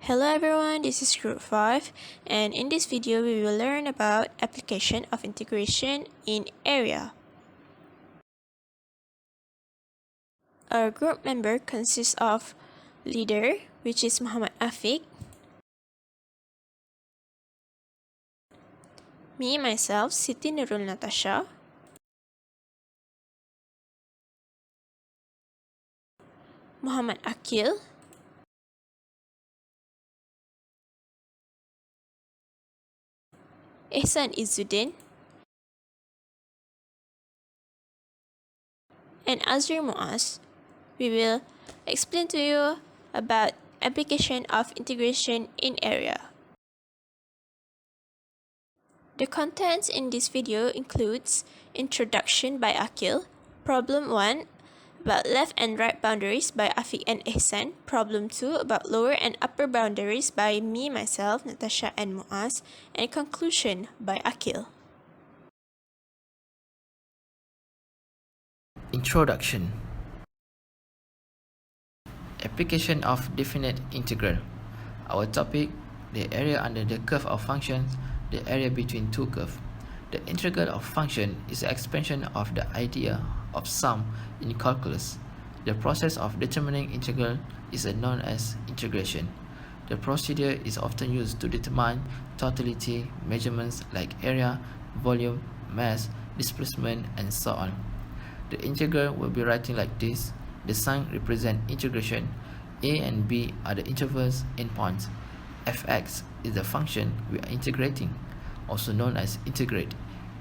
Hello everyone, this is Group 5 and in this video we will learn about application of integration in area. Our group member consists of leader, which is Muhammad Afiq, me myself Siti Nurul Natasha, Muhammad Akil, Ihsan Izzuddin, and Azri Muaz. We will explain to you about application of integration in area. The contents in this video includes Introduction by Akil, Problem 1 about left and right boundaries by Afiq and Ihsan, Problem 2 about lower and upper boundaries by me, myself, Natasha and Muaz, and Conclusion by Akil. Introduction. Application of definite integral. Our topic, the area under the curve of functions, the area between two curves. The integral of function is the expansion of the idea of sum in calculus. The process of determining integral is known as integration. The procedure is often used to determine totality measurements like area, volume, mass, displacement, and so on. The integral will be writing like this. The sign represents integration. A and B are the intervals endpoints. Fx is the function we are integrating, also known as integrate,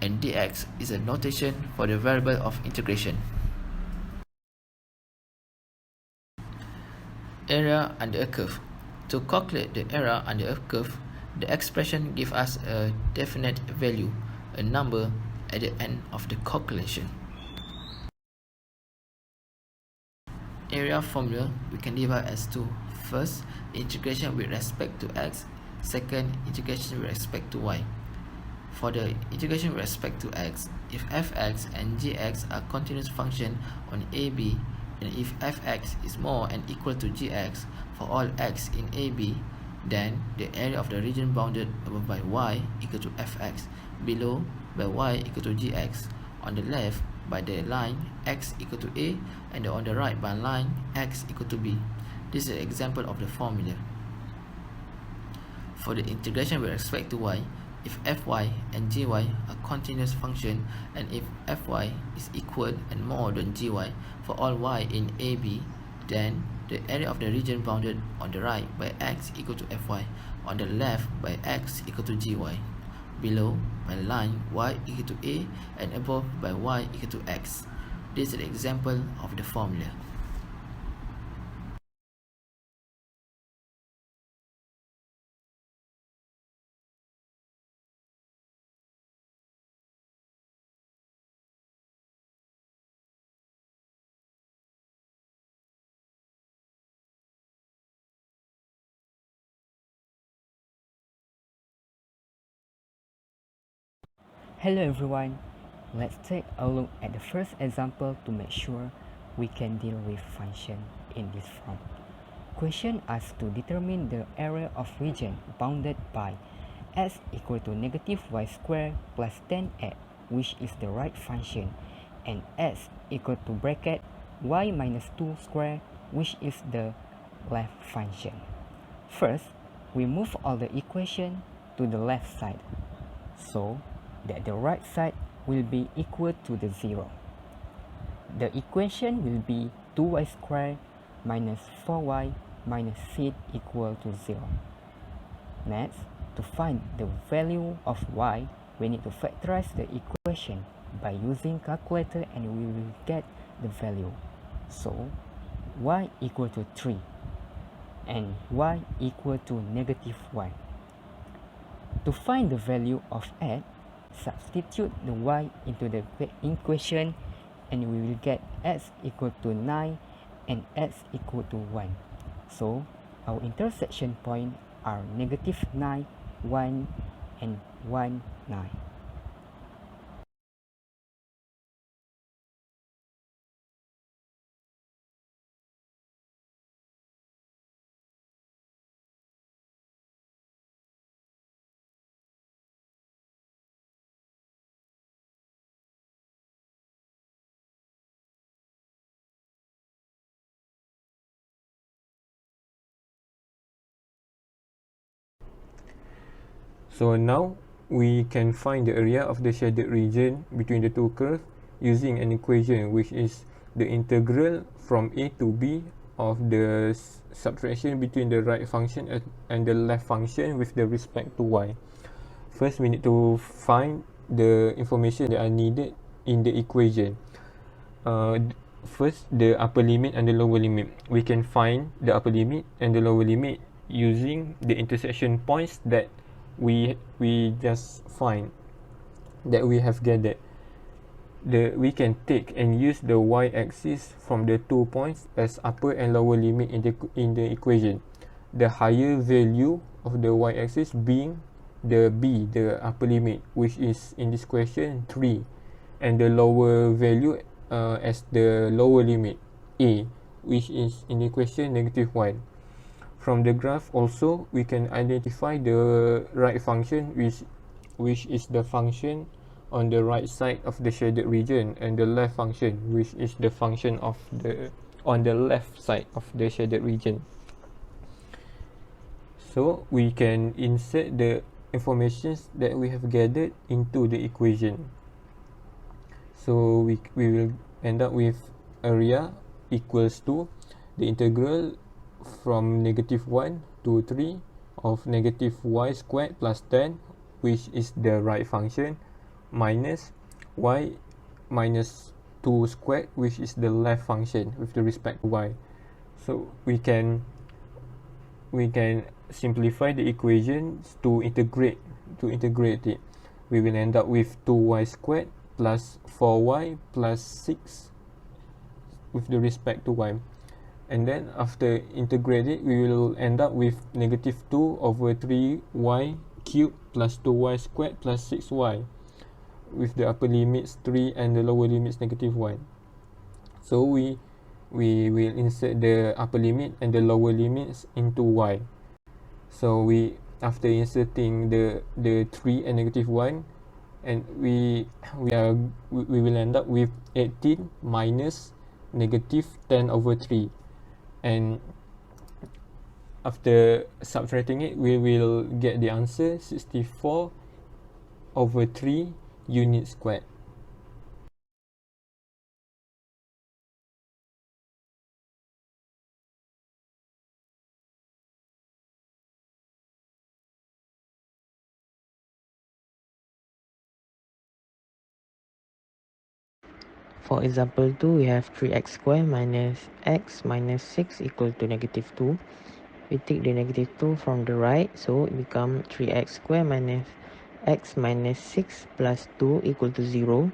and dx is a notation for the variable of integration. Area under a curve. To calculate the area under a curve, the expression gives us a definite value, a number at the end of the calculation. Area formula we can divide as two. First, integration with respect to x. Second, integration with respect to y. For the integration with respect to x, if fx and gx are continuous function on AB, and if fx is more and equal to gx for all x in AB, then the area of the region bounded above by y equal to fx, below by y equal to gx, on the left by the line x equal to a, and on the right by line x equal to b. This is an example of the formula. For the integration with respect to y, if fy and gy are continuous function, and if fy is equal and more than gy for all y in AB, then the area of the region bounded on the right by x equal to fy, on the left by x equal to gy, below by line y equal to a, and above by y equal to x. This is an example of the formula. Hello everyone, let's take a look at the first example to make sure we can deal with function in this form. Question asks to determine the area of region bounded by s equal to negative y squared plus 10x, which is the right function, and s equal to bracket y minus 2 squared, which is the left function. First, we move all the equation to the left side, so that the right side will be equal to the 0. The equation will be 2y squared minus 4y minus 6 equal to 0. Next, to find the value of y, we need to factorize the equation by using calculator, and we will get the value. So, y equal to 3 and y equal to negative 1. To find the value of x, substitute the y into the equation, and we will get x equal to 9 and x equal to 1. So our intersection points are negative 9, 1 and 1, 9. So now we can find the area of the shaded region between the two curves using an equation, which is the integral from a to b of the subtraction between the right function and the left function with the respect to y. First, we need to find the information that are needed in the equation. First, the upper limit and the lower limit. We can find the upper limit and the lower limit using the intersection points that we just find, that we have gathered. We can take and use the y-axis from the 2 points as upper and lower limit in the equation. The higher value of the y-axis being the b, the upper limit, which is in this question 3, and the lower value as the lower limit a, which is in the question -1. From the graph also we can identify the right function, which is the function on the right side of the shaded region, and the left function, which is the function on the left side of the shaded region. So we can insert the information that we have gathered into the equation. So we will end up with area equals to the integral from -1 to 3 of -y squared plus 10, which is the right function, minus y minus 2 squared, which is the left function with the respect to y. So we can simplify the equations to integrate it. We will end up with 2y squared plus 4y plus 6 with the respect to y. And then after integrate it, we will end up with -2 over 3y cubed plus 2y squared plus 6y, with the upper limits 3 and the lower limits -1. So we will insert the upper limit and the lower limits into y. So after inserting the 3 and -1, and we will end up with 18 minus -10 over 3, and after subtracting it, we will get the answer 64 over 3 units squared. For example 2, we have 3x squared minus x minus 6 equal to -2. We take the -2 from the right, so it becomes 3x squared minus x minus 6 plus 2 equal to 0.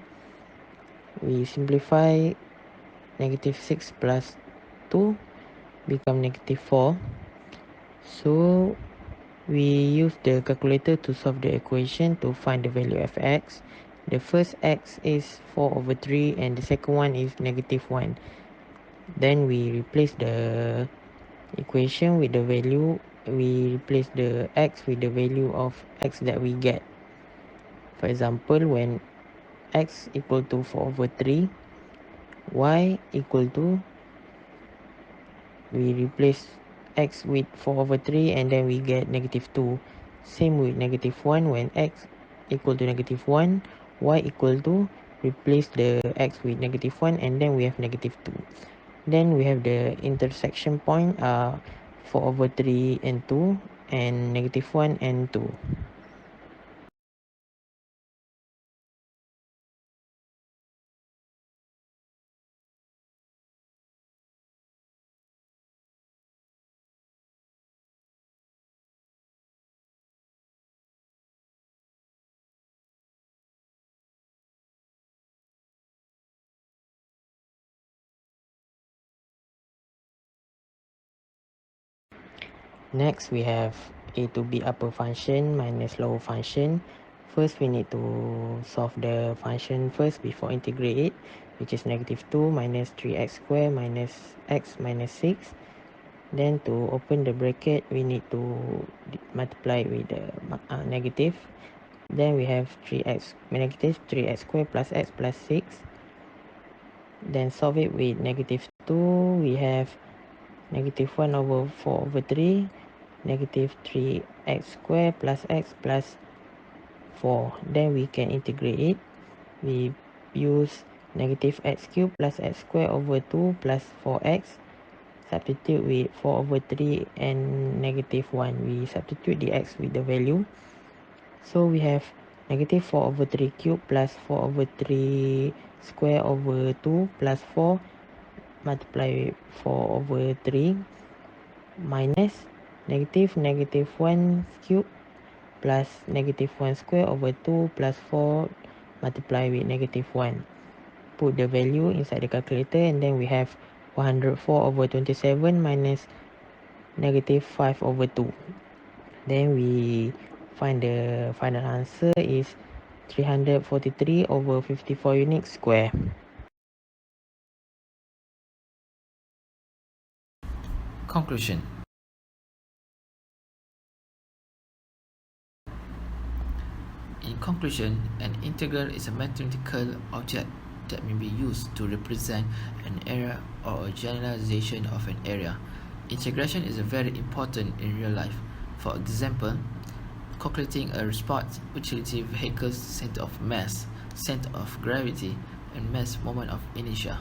We simplify -6 plus 2 become -4. So we use the calculator to solve the equation to find the value of x. The first x is 4 over 3 and the second one is -1. Then we replace the equation with the value, we replace the x with the value of x that we get. For example, when x equal to 4 over 3, y equal to, we replace x with 4 over 3 and then we get -2. Same with -1, when x equal to -1, y equal to, replace the x with -1 and then we have -2. Then we have the intersection point 4 over 3 and 2 and -1 and 2. Next, we have a to b upper function minus lower function. First, we need to solve the function first before integrate it, which is -2 minus 3x squared minus x minus 6. Then to open the bracket, we need to multiply with the negative. Then we have -3x squared plus x plus 6. Then solve it with -2. We have -1 over 4 over 3, -3x squared plus x plus 4. Then we can integrate it. We use negative x cubed plus x squared over 2 plus 4x. Substitute with 4 over 3 and negative 1. We substitute the x with the value. So we have negative 4 over 3 cubed plus 4 over 3 square over 2 plus 4 multiply 4 over 3 minus negative 1 cube plus negative 1 square over 2 plus 4 multiply with negative 1. Put the value inside the calculator and then we have 104 over 27 minus negative 5 over 2. Then we find the final answer is 343 over 54 units square. Conclusion. In conclusion, an integral is a mathematical object that may be used to represent an area or a generalization of an area. Integration is very important in real life. For example, calculating a sports utility vehicle's center of mass, center of gravity, and mass moment of inertia.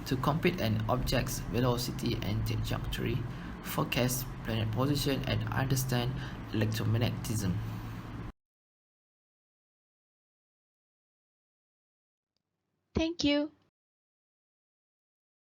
To compute an object's velocity and trajectory, forecast planet position, and understand electromagnetism. Thank you.